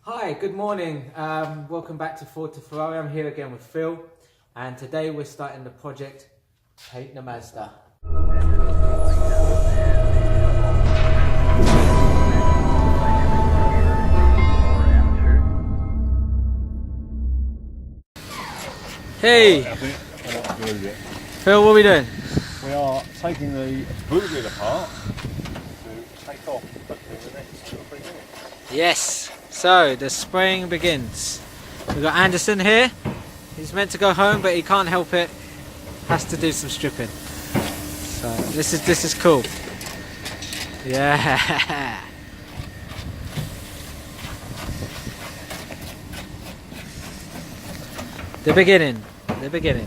Hi, good morning. Welcome back to Ford to Ferrari. I'm here again with Phil, and today we're starting the project Paint the Mazda. Hey, Phil, what are we doing? We are taking the boot lid apart to take off hopefully in the next 2 or 3 minutes. Yes, so the spraying begins. We've got Anderson here. He's meant to go home, but he can't help it. Has to do some stripping. So this is cool. Yeah. The beginning. The beginning.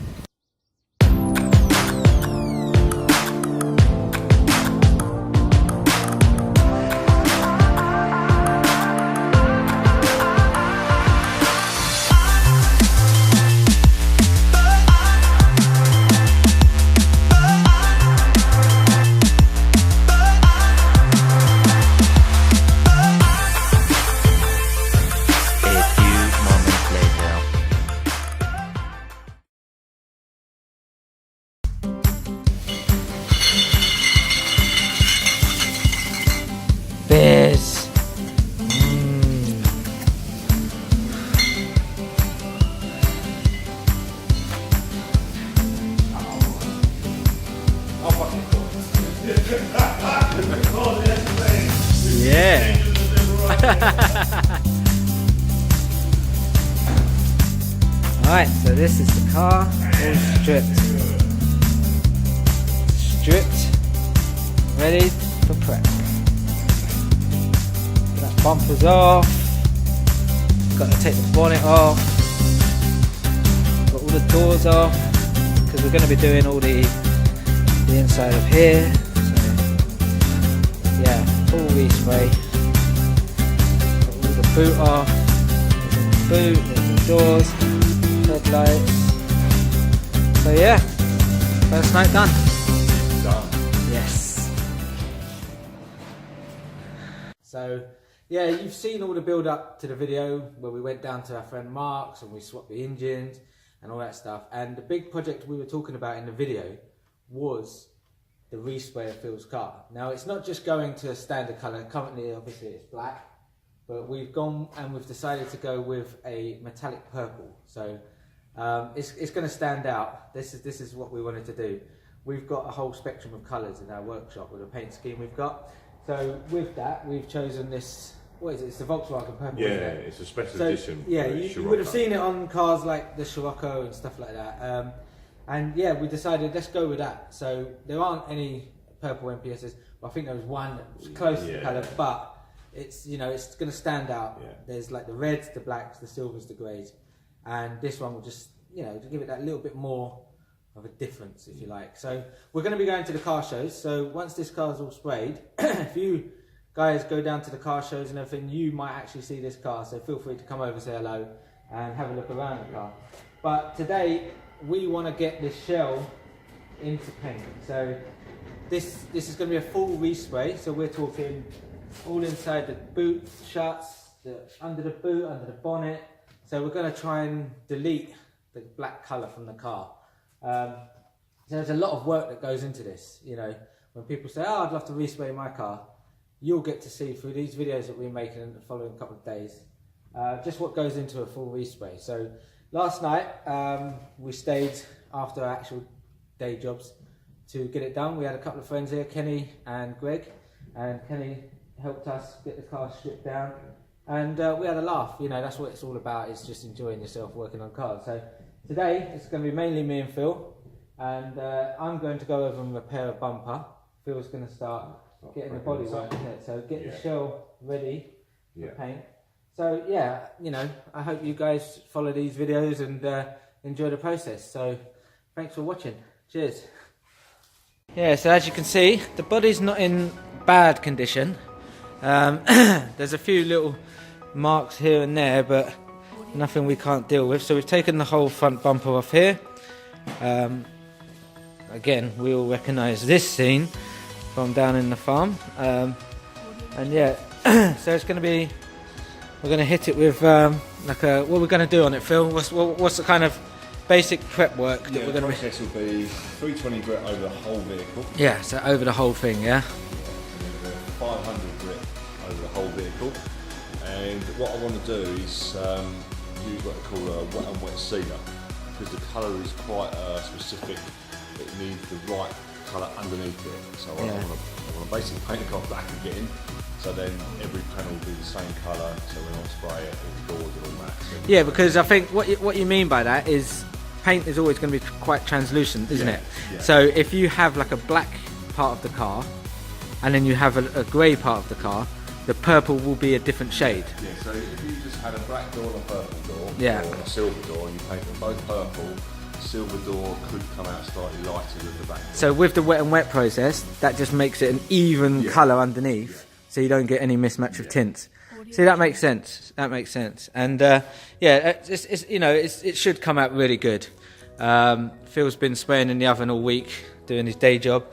Bears. Yeah. Alright, so this is the car, all stripped, ready for prep. That bumper's off, got to take the bonnet off, got all the doors off, because we're going to be doing all the inside of here, so yeah, full respray, got all the boot off, there's the boot, there's the doors, headlights, so yeah, first night done. Yes. So yeah, you've seen all the build up to the video where we went down to our friend Mark's and we swapped the engines and all that stuff. And the big project we were talking about in the video was the respray of Phil's car. Now it's not just going to a standard colour. Currently, obviously, it's black, but we've gone and we've decided to go with a metallic purple. So it's going to stand out. This is what we wanted to do. We've got a whole spectrum of colours in our workshop with the paint scheme we've got. So with that, we've chosen this. What is it? It's the Volkswagen purple. Yeah, isn't it? it's a special edition. Yeah, you would have seen it on cars like the Scirocco and stuff like that. And yeah, we decided let's go with that. So there aren't any purple MPSs. I think there was one that was close to the colour, but it's it's going to stand out. Yeah. There's like the reds, the blacks, the silvers, the greys, and this one will just to give it that little bit more of a difference, if you like. So we're going to be going to the car shows. So once this car's all sprayed, if you guys go down to the car shows and everything, you might actually see this car, so feel free to come over, say hello and have a look around the car. But today we want to get this shell into paint. So this is going to be a full respray, so we're talking all inside the boot shuts, under the boot, under the bonnet. So we're going to try and delete the black colour from the car. So there's a lot of work that goes into this. When people say, oh, I'd love to respray my car, you'll get to see through these videos that we're making in the following couple of days just what goes into a full respray. So last night we stayed after our actual day jobs to get it done. We had a couple of friends here, Kenny and Greg, and Kenny helped us get the car stripped down, and we had a laugh. That's what it's all about, is just enjoying yourself working on cars. So today it's going to be mainly me and Phil, and I'm going to go over and repair a bumper. Phil's going to start getting the body right in it, so get the shell ready for paint. So yeah, I hope you guys follow these videos and enjoy the process. So thanks for watching. Cheers. Yeah, so as you can see, the body's not in bad condition. There's a few little marks here and there, but nothing we can't deal with. So we've taken the whole front bumper off here. Again, we all recognise this scene from down in the farm. And yeah, so it's going to be we're going to hit it with like a, what we're going to do on it, Phil? What's the kind of basic prep work that we're going to... The process will be 320 grit over the whole vehicle. Yeah, so over the whole thing, yeah? And then 500 grit over the whole vehicle. And what I want to do is use what I call a wet and wet sealer, because the colour is quite specific. It needs the right colour underneath it. So I want to basically paint the car black again, so then every panel will be the same colour, so when I spray it, all the doors and all that. So yeah, because I think what you mean by that is paint is always going to be quite translucent, isn't it? Yeah. So if you have like a black part of the car, and then you have a grey part of the car, the purple will be a different shade. Yeah, so if you just had a black door and a purple door, yeah, or a silver door, and you paint them both purple, the silver door could come out slightly lighter with the black door. So with the wet and wet process, that just makes it an even colour underneath, so you don't get any mismatch of tints. See, that makes sense. That makes sense. And yeah, it should come out really good. Phil's been spraying in the oven all week, doing his day job,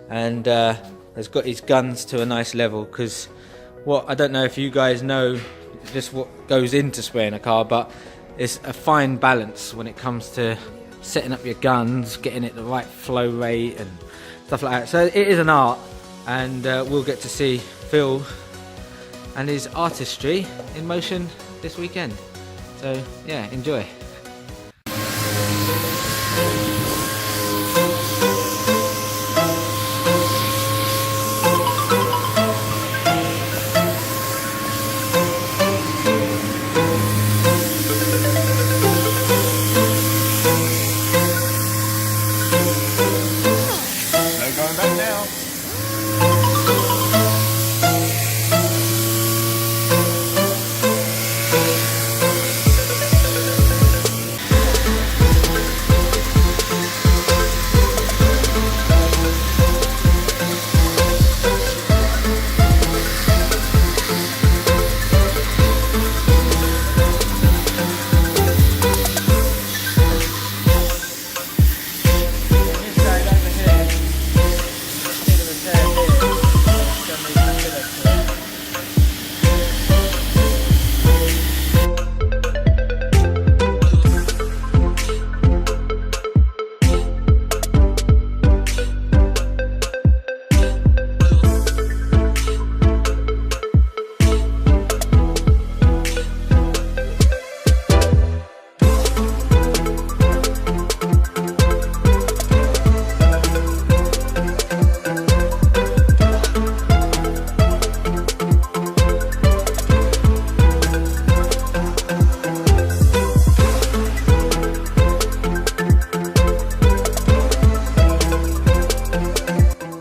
and has got his guns to a nice level. Because I don't know if you guys know just what goes into spraying a car, but it's a fine balance when it comes to setting up your guns, getting it the right flow rate and stuff like that. So it is an art, and we'll get to see Phil and his artistry in motion this weekend. So yeah, enjoy.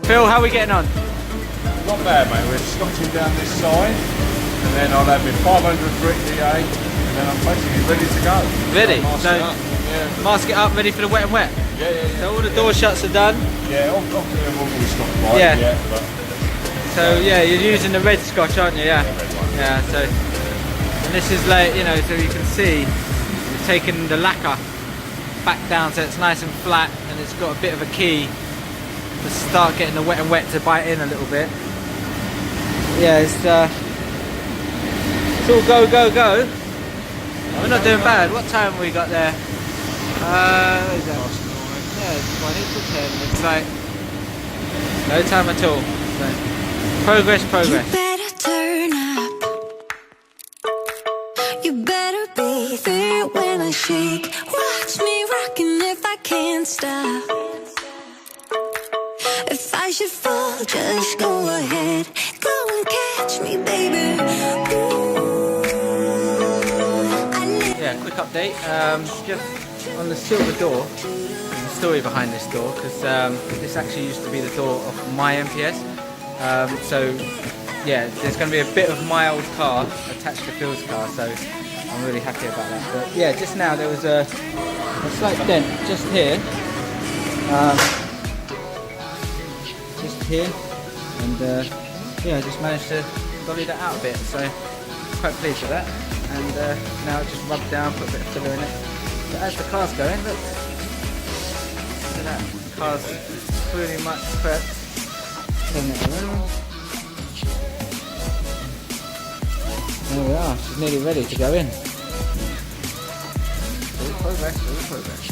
Phil, how are we getting on? Not bad, mate. We're scotching down this side, and then I'll have my 500 grit DA, and then I'm basically ready to go. Ready? So mask it up, ready for the wet and wet? Yeah. So all the door shuts are done? Yeah, obviously I'm all scotch right, yeah. But so yeah, you're using the red scotch, aren't you? Yeah. Yeah, so, and this is like, so you can see, you're taking the lacquer back down so it's nice and flat, and it's got a bit of a key to start getting the wet and wet to bite in a little bit. Yeah, it's all go. We're not doing bad. What time have we got there? What is that? Yeah, it's 20 to 10. It's like no time at all. So, progress. You better turn up. You better be there when I shake. Watch me rocking if I can't stop. If I should fall, just go ahead. Go and catch me, baby. Yeah, quick update. Just on the silver door, there's a story behind this door, because this actually used to be the door of my MPS. So yeah, there's going to be a bit of my old car attached to Phil's car, so I'm really happy about that. But yeah, just now there was a slight dent just here. Here, and yeah, I just managed to dolly that out a bit, so quite pleased with that. And now I just rub down, put a bit of filler in it. But as the car's going, look at that, the car's pretty much prepped. Turn it around. There we are, she's nearly ready to go in. All progress, all progress.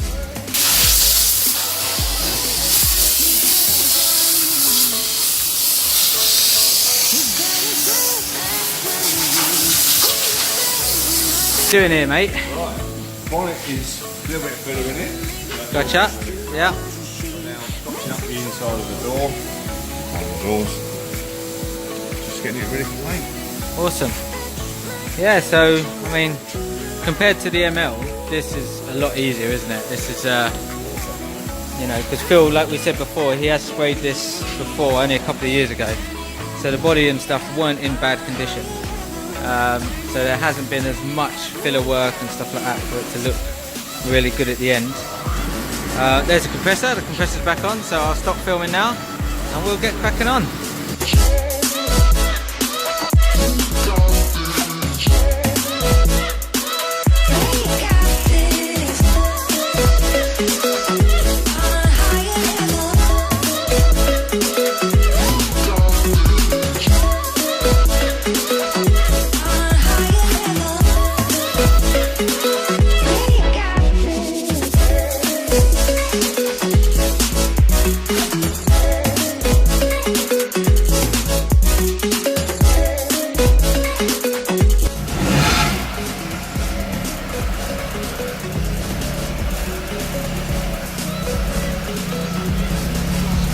Doing here, mate? Right, bonnet is a little bit filler in it. Gotcha, yeah. Now touching up the inside of the door. Doors. Just getting it ready for paint. Awesome. Yeah, so, I mean, compared to the ML, this is a lot easier, isn't it? This is, you know, because Phil, like we said before, he has sprayed this before, only a couple of years ago. So the body and stuff weren't in bad condition. So there hasn't been as much filler work and stuff like that for it to look really good at the end. There's a compressor, the compressor's back on, so I'll stop filming now and we'll get cracking on.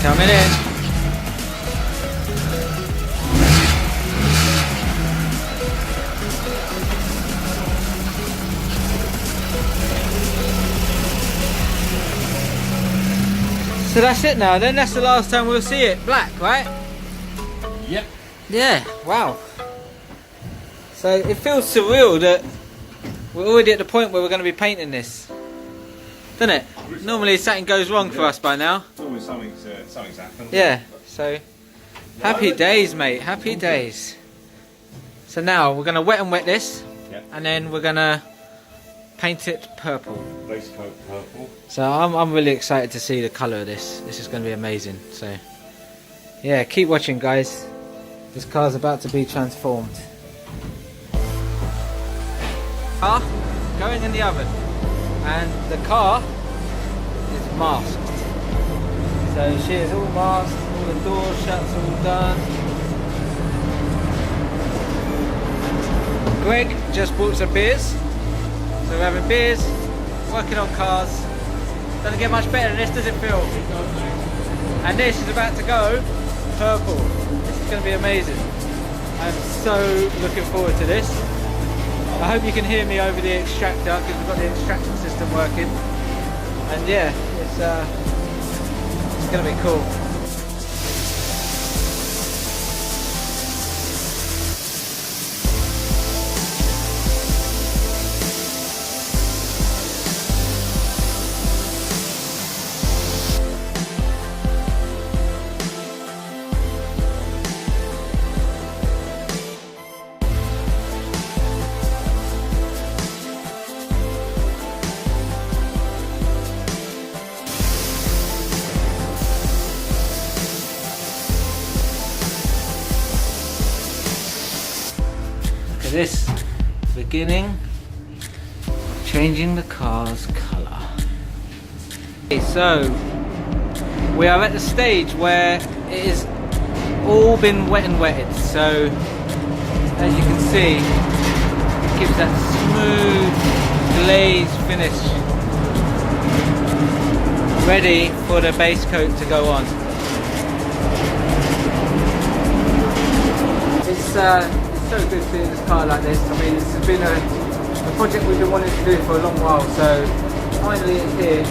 Coming in. So that's it now then, that's the last time we'll see it black, right? Yep. Yeah, wow. So it feels surreal that we're already at the point where we're going to be painting this. Doesn't it? Normally something goes wrong for us by now. Always something's happened. Yeah, so happy days, mate, happy days. So now we're going to wet and wet this, and then we're going to paint it purple. Base coat purple. So I'm really excited to see the colour of this. This is going to be amazing. So yeah, keep watching, guys. This car's about to be transformed. Car going in the oven, and the car is masked. So she is all masked, all the doors shuts, all done. Greg just bought some beers, so we're having beers, working on cars. Doesn't get much better than this, does it, Phil? And this is about to go purple. This is going to be amazing. I'm so looking forward to this. I hope you can hear me over the extractor, because we've got the extraction system working. And yeah, it's going to be cool. This beginning of changing the car's colour. Okay, so we are at the stage where it has all been wet and wetted. So as you can see, it gives that smooth glaze finish, ready for the base coat to go on. It's so good seeing this car like this. I mean, this has been a project we've been wanting to do for a long while, so finally it's here,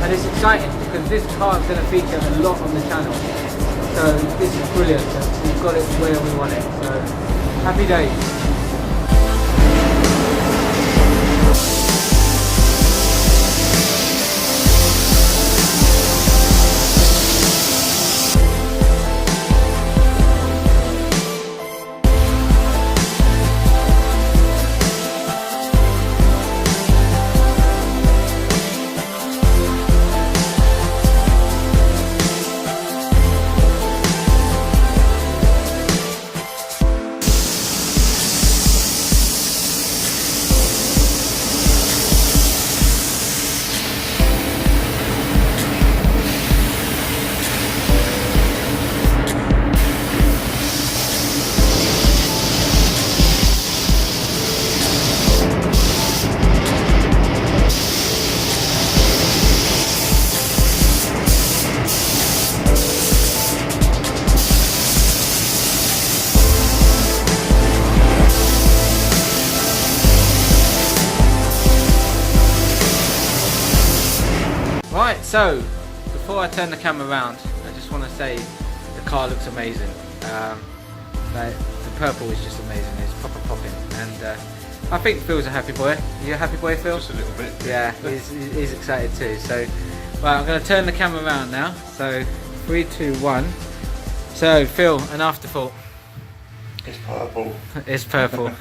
and it's exciting because this car is going to feature a lot on the channel. So this is brilliant. We've got it where we want it. So happy days. So before I turn the camera around, I just want to say the car looks amazing. Like, the purple is just amazing. It's proper popping, and I think Phil's a happy boy. Are you a happy boy, Phil? Just a little bit. Yeah, he's excited too. So, right, I'm going to turn the camera around now. So 3, 2, 1. So Phil, an afterthought. It's purple. It's purple.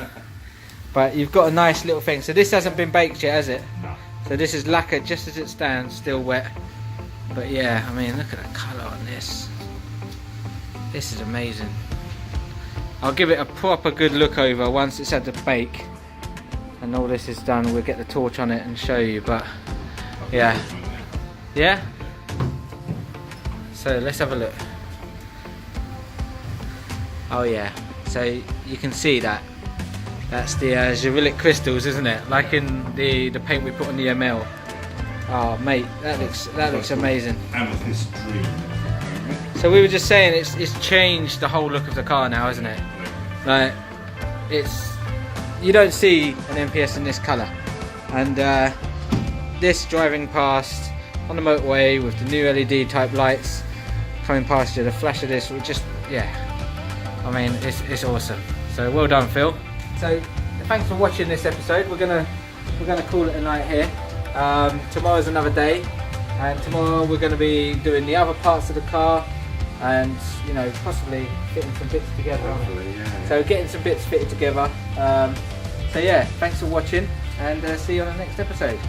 But you've got a nice little thing. So this hasn't been baked yet, has it? No. So this is lacquer just as it stands, still wet. But yeah, I mean, look at the colour on this. This is amazing. I'll give it a proper good look over once it's had the bake and all this is done. We'll get the torch on it and show you. But yeah, yeah. So let's have a look. Oh yeah. So you can see that. That's the Zerillic crystals, isn't it? Like in the paint we put on the ML. Oh mate, that looks amazing. Amethyst dream. So we were just saying it's changed the whole look of the car now, isn't it? Like, you don't see an MPS in this colour, and this driving past on the motorway with the new LED type lights coming past you, the flash of this, just, yeah, I mean, it's awesome. So well done, Phil. So thanks for watching this episode. We're gonna call it a night here. Tomorrow's another day, and tomorrow we're going to be doing the other parts of the car, and you know, possibly getting some bits together. Yeah. So getting some bits fitted together. So yeah, thanks for watching, and see you on the next episode.